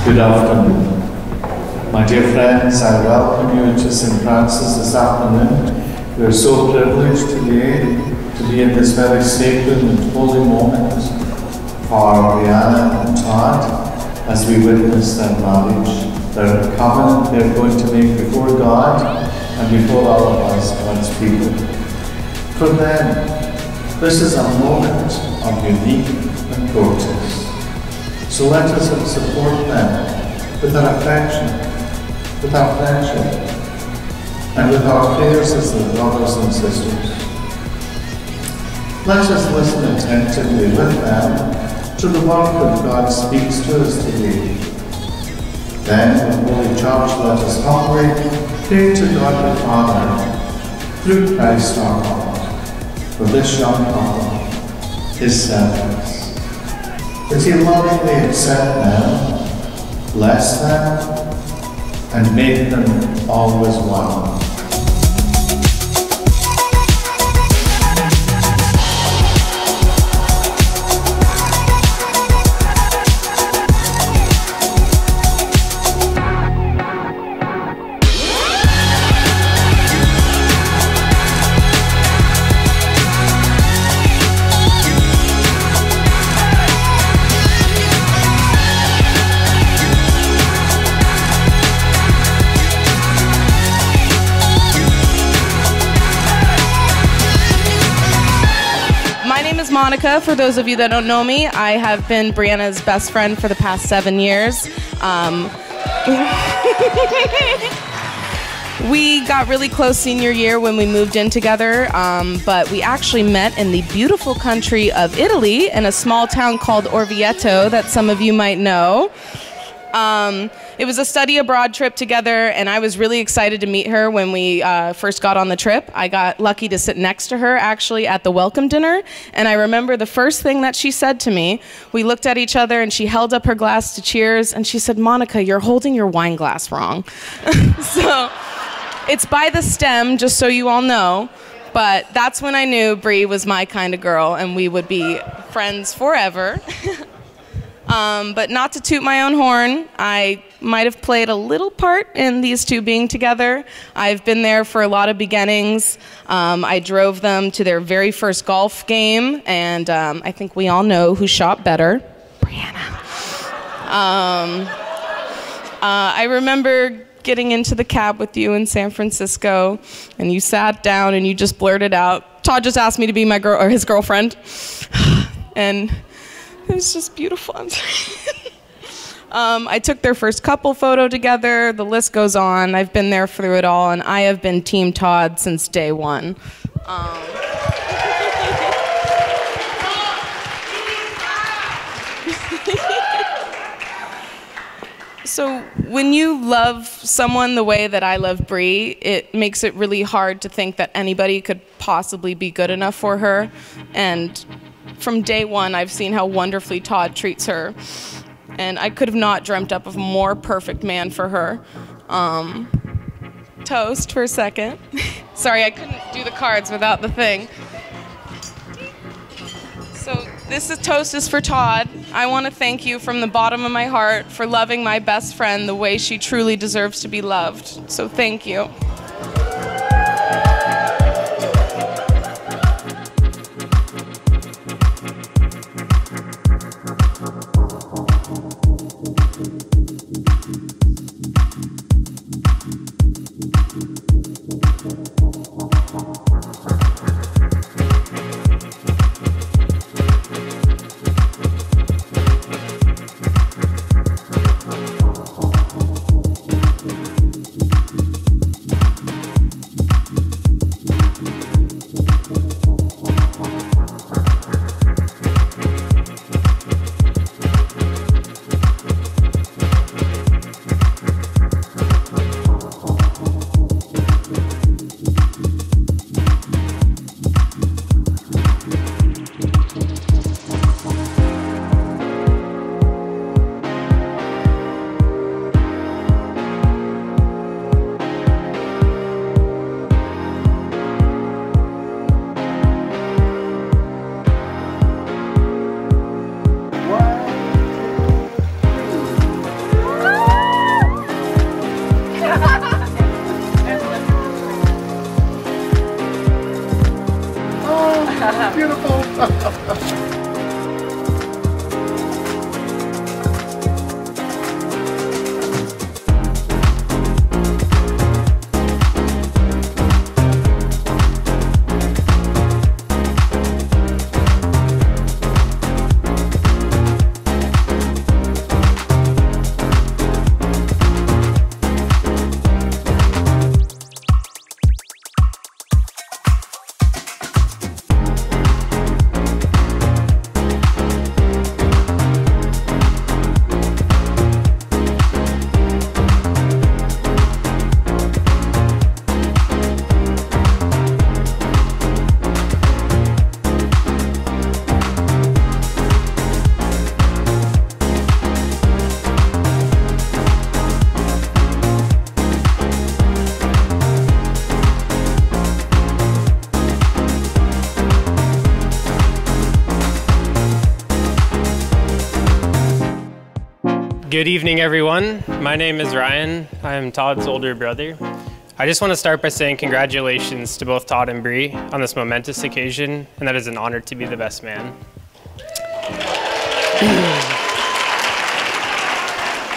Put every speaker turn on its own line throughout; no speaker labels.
Good afternoon. My dear friends, I welcome you into St. Francis this afternoon. We are so privileged today to be in this very sacred and holy moment for Brianna and Todd as we witness their marriage, their covenant they're going to make before God and before all of us, God's people. For them, this is a moment of unique importance. So let us support them with our affection, with our friendship, and with our prayers as their brothers and sisters. Let us listen attentively with them to the word that God speaks to us today. Then, in Holy Church, let us humbly pray to God the Father through Christ our Lord for this young couple, His servants, that He lovingly accept them, bless them, and make them always one.
Monica, for those of you that don't know me, I have been Brianna's best friend for the past 7 years. We got really close senior year when we moved in together, but we actually met in the beautiful country of Italy in a small town called Orvieto that some of you might know. It was a study abroad trip together, and I was really excited to meet her when we first got on the trip. I got lucky to sit next to her, actually, at the welcome dinner, and I remember the first thing that she said to me. We looked at each other, and she held up her glass to cheers, and she said, "Monica, you're holding your wine glass wrong." So, it's by the stem, just so you all know, but that's when I knew Brie was my kind of girl, and we would be friends forever. But not to toot my own horn, I might have played a little part in these two being together. I've been there for a lot of beginnings. I drove them to their very first golf game, and I think we all know who shot better. Brianna. I remember getting into the cab with you in San Francisco, and you sat down and you just blurted out, "Todd just asked me to be my girl or his girlfriend," and it was just beautiful. I'm sorry. I took their first couple photo together. The list goes on. I've been there through it all, and I have been Team Todd since day one. So when you love someone the way that I love Brie, it makes it really hard to think that anybody could possibly be good enough for her. And from day one, I've seen how wonderfully Todd treats her, and I could have not dreamt up of a more perfect man for her. Toast for a second. Sorry, I couldn't do the cards without the thing. So this toast is for Todd. I want to thank you from the bottom of my heart for loving my best friend the way she truly deserves to be loved. So thank you.
Beautiful.
Good evening, everyone. My name is Ryan. I am Todd's older brother. I just want to start by saying congratulations to both Todd and Bree on this momentous occasion, and that is an honor to be the best man.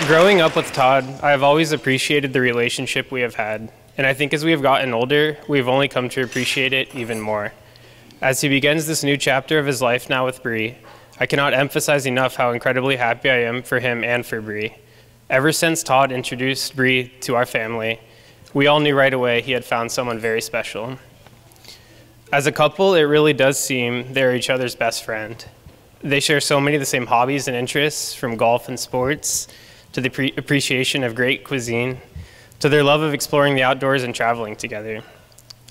Growing up with Todd, I have always appreciated the relationship we have had, and I think as we have gotten older, we've only come to appreciate it even more. As he begins this new chapter of his life now with Bree, I cannot emphasize enough how incredibly happy I am for him and for Bree. Ever since Todd introduced Bree to our family, we all knew right away he had found someone very special. As a couple, it really does seem they're each other's best friend. They share so many of the same hobbies and interests, from golf and sports, to the appreciation of great cuisine, to their love of exploring the outdoors and traveling together.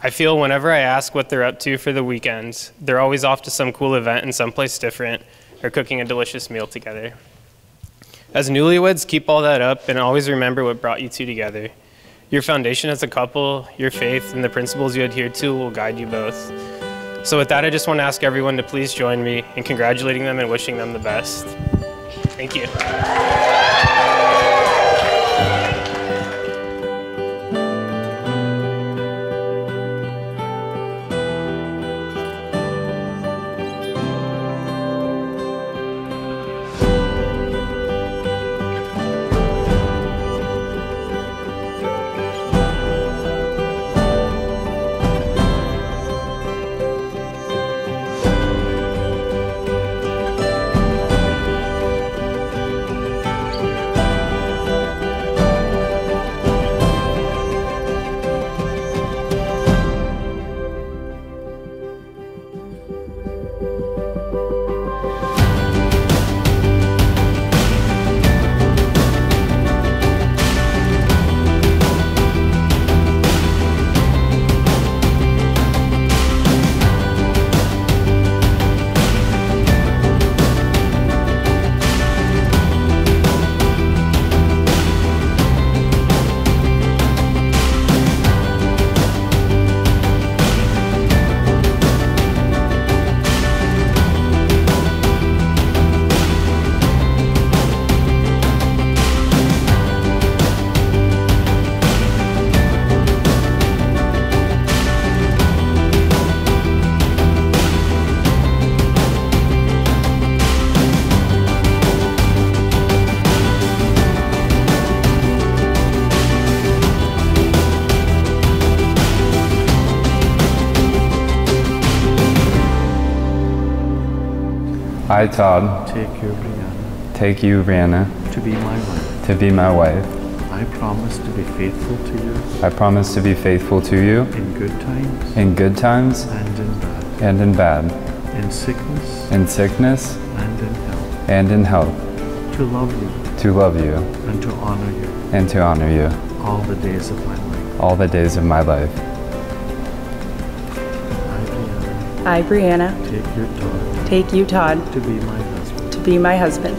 I feel whenever I ask what they're up to for the weekends, they're always off to some cool event in someplace different or cooking a delicious meal together. As newlyweds, keep all that up and always remember what brought you two together. Your foundation as a couple, your faith, and the principles you adhere to will guide you both. So with that, I just want to ask everyone to please join me in congratulating them and wishing them the best. Thank you.
I, Todd, take you, Brianna,
to be my wife.
to be my wife.
I promise to be faithful to you
I promise to be faithful to you
in good times
in good times
and in bad,
and in bad,
in sickness
in sickness
and in health,
and in health,
to love you
to love you
and to honor you
and to honor you
all the days of my life.
all the days of my life.
I, Brianna,
I, Brianna,
take you, Todd,
take you, Todd,
to be my husband.
to be my husband.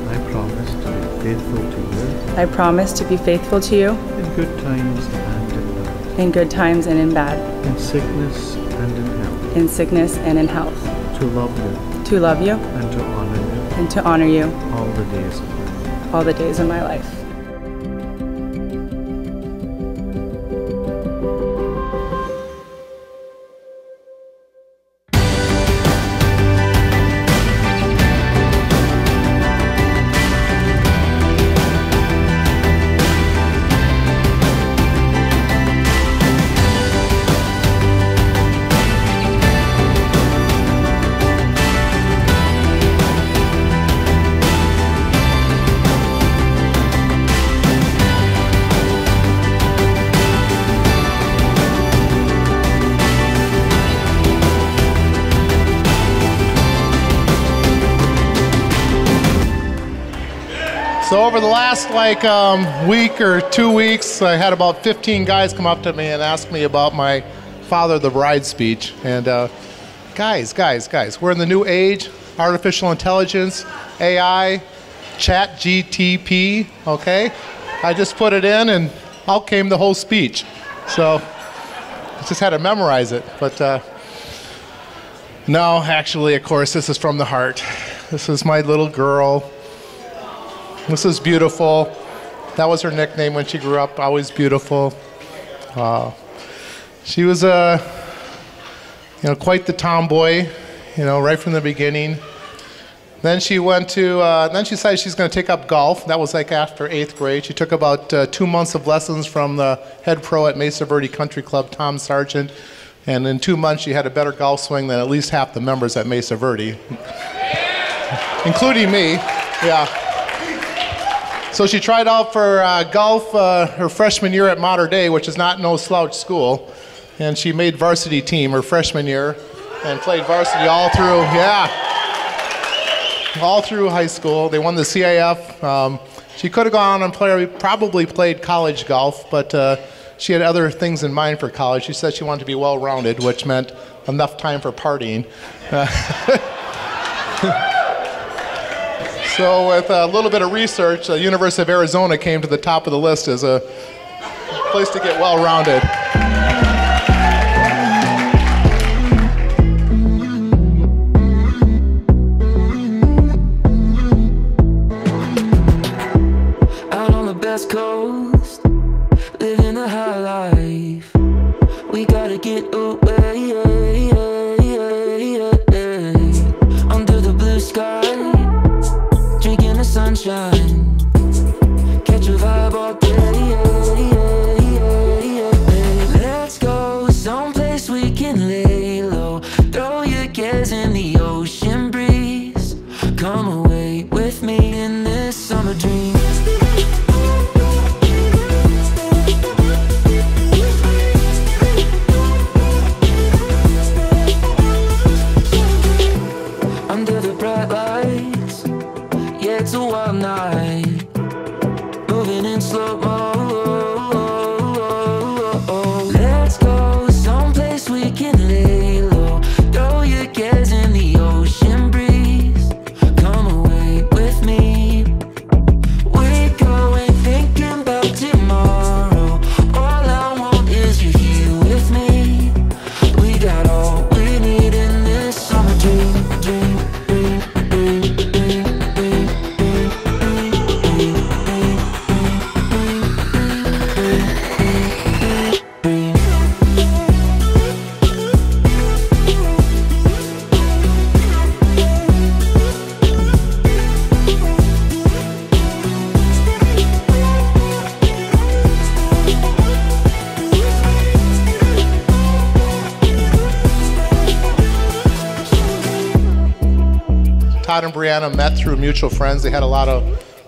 I promise to be faithful to you
I promise to be faithful to you
in good times and in bad,
in good times and in bad,
in sickness and in health,
in sickness and in health,
to love you
to love you
and to honor you
and to honor you
all the days of my life.
all the days of my life.
So over the last week or 2 weeks, I had about 15 guys come up to me and ask me about my Father the Bride speech. And guys, we're in the new age, artificial intelligence, AI, chat GTP, okay? I just put it in and out came the whole speech. So I just had to memorize it. But no, actually, of course, this is from the heart. This is my little girl. This is beautiful. That was her nickname when she grew up, always beautiful. She was quite the tomboy, right from the beginning. Then she went to, then she decided she's going to take up golf. That was after 8th grade. She took about 2 months of lessons from the head pro at Mesa Verde Country Club, Tom Sargent. And in 2 months, she had a better golf swing than at least half the members at Mesa Verde, including me. Yeah. So she tried out for golf her freshman year at Mater Dei, which is not no slouch school. And she made varsity team her freshman year and played varsity all through, all through high school. They won the CIF. She could have gone on and probably played college golf, but she had other things in mind for college. She said she wanted to be well-rounded, which meant enough time for partying. So with a little bit of research, the University of Arizona came to the top of the list as a place to get well-rounded.
Out on the West Coast, living a high life. We gotta get away, under the blue sky. Drinking the sunshine, catch a vibe all day. Let's go someplace we can lay low. Throw your cares in the ocean breeze. Come away with me in this summer dream. Under the bright lights, yeah, it's a wild night, moving in slow-mo. Let's go someplace we can lay low. Throw your cares in the ocean breeze. Come away with me. We're going thinking about tomorrow. All I want is you here with me. We got all we need in this summer dream.
Todd and Brianna met through mutual friends. They had a lot of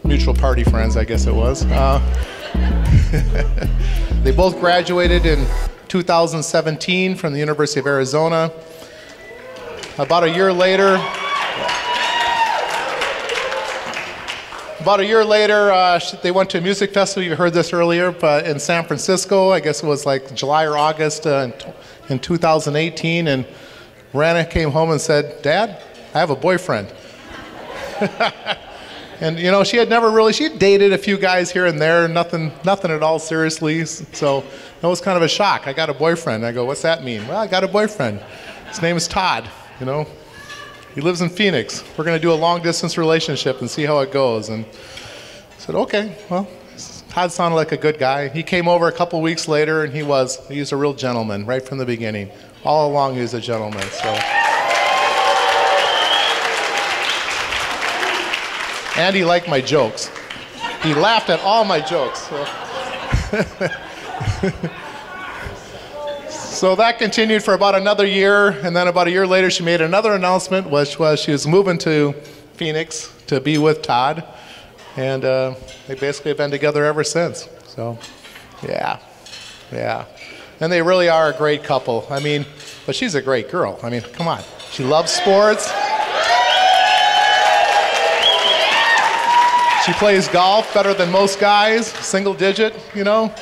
mutual party friends, I guess it was. They both graduated in 2017 from the University of Arizona. About a year later, they went to a music festival. You heard this earlier, but in San Francisco. I guess it was July or August in 2018. And Brianna came home and said, "Dad, I have a boyfriend." And she had dated a few guys here and there, nothing at all seriously. So that was kind of a shock. I got a boyfriend. I go, "What's that mean?" "Well, I got a boyfriend. His name is Todd. He lives in Phoenix. We're going to do a long distance relationship and see how it goes." And I said, "Okay, well." Todd sounded like a good guy. He came over a couple weeks later, and he was a real gentleman right from the beginning. All along, he was a gentleman. So. And he liked my jokes. He laughed at all my jokes. So that continued for about another year, and then about a year later she made another announcement, which was she was moving to Phoenix to be with Todd, and they basically have been together ever since. So, yeah. And they really are a great couple. But she's a great girl. Come on. She loves sports. She plays golf better than most guys, single digit, you know.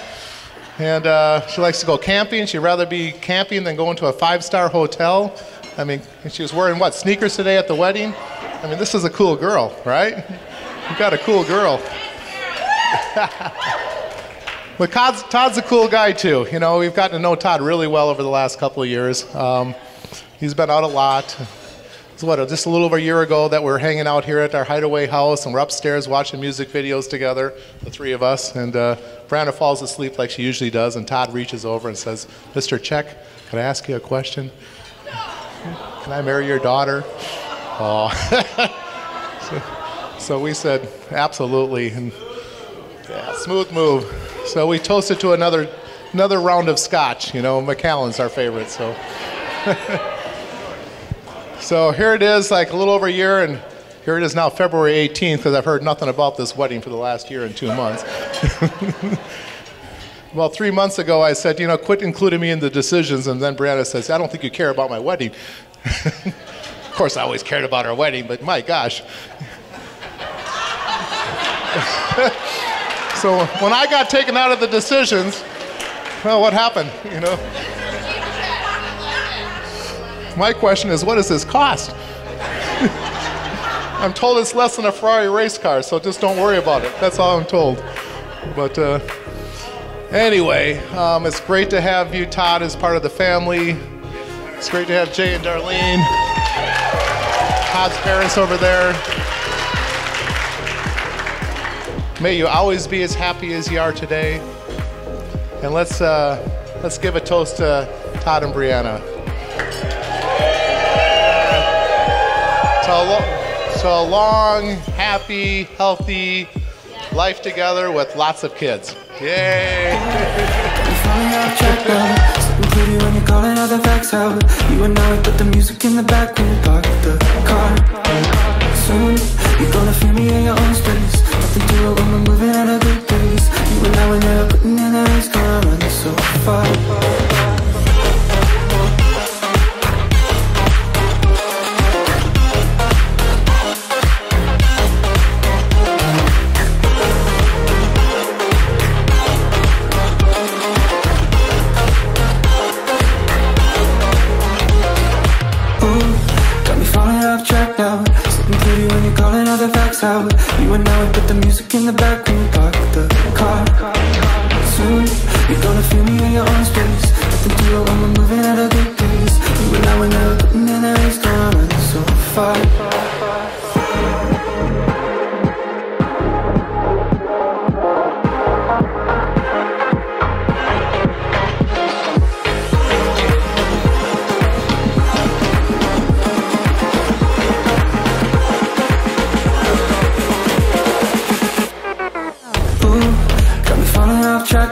And she likes to go camping. She'd rather be camping than going to a 5-star hotel. I mean, she was wearing, what, sneakers today at the wedding? I mean, this is a cool girl, right? You got a cool girl. But Todd's a cool guy, too. You know, we've gotten to know Todd really well over the last couple of years. He's been out a lot. It's just a little over a year ago that we're hanging out here at our hideaway house, and we're upstairs watching music videos together, the three of us. And Brianna falls asleep like she usually does, and Todd reaches over and says, "Mr. Check, can I ask you a question? Can I marry your daughter?" Oh. So we said, absolutely. And yeah, smooth move. So we toasted to another round of scotch. You know, Macallan's our favorite. So. So here it is, like a little over a year, and here it is now, February 18th, because I've heard nothing about this wedding for the last year and 2 months. Well, 3 months ago, I said, you know, quit including me in the decisions, and then Brianna says, "I don't think you care about my wedding." Of course, I always cared about our wedding, but my gosh. So when I got taken out of the decisions, well, what happened, you know? My question is, what does this cost? I'm told it's less than a Ferrari race car, so just don't worry about it. That's all I'm told. But anyway, it's great to have you, Todd, as part of the family. It's great to have Jay and Darlene, Todd's parents over there. May you always be as happy as you are today. And let's give a toast to Todd and Brianna. So a long, happy, healthy life together with lots of kids. Yay!
Pretty when you're calling all the facts out. You and I put the music in the back when we park the car. Soon you're gonna feel me in your own space. Nothing to it when we're moving at a good pace. You and I were never putting in a race car, running so far. Out. You and I, we put the music in the back when we park the car. Soon, you're gonna feel me in your own space. Nothing to it when we're moving at a good pace. You and I, we're never putting in a race car, running so far.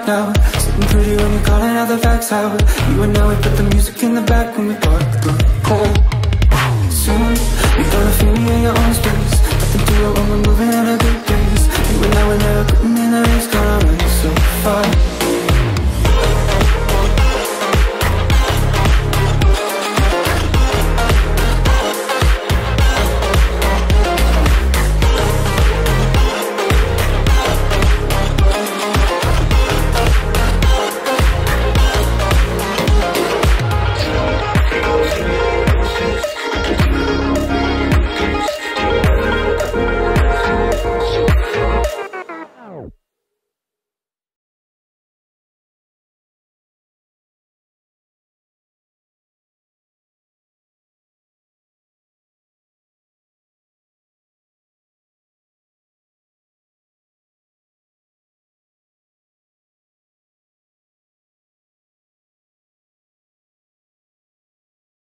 Now, sitting pretty when you're calling all the facts out. You and I, we put the music in the back when we park the car. Soon, you're gonna feel me in your own space. Nothing to it when we're moving at a good pace. You and I, we're never putting in a race car, running so far.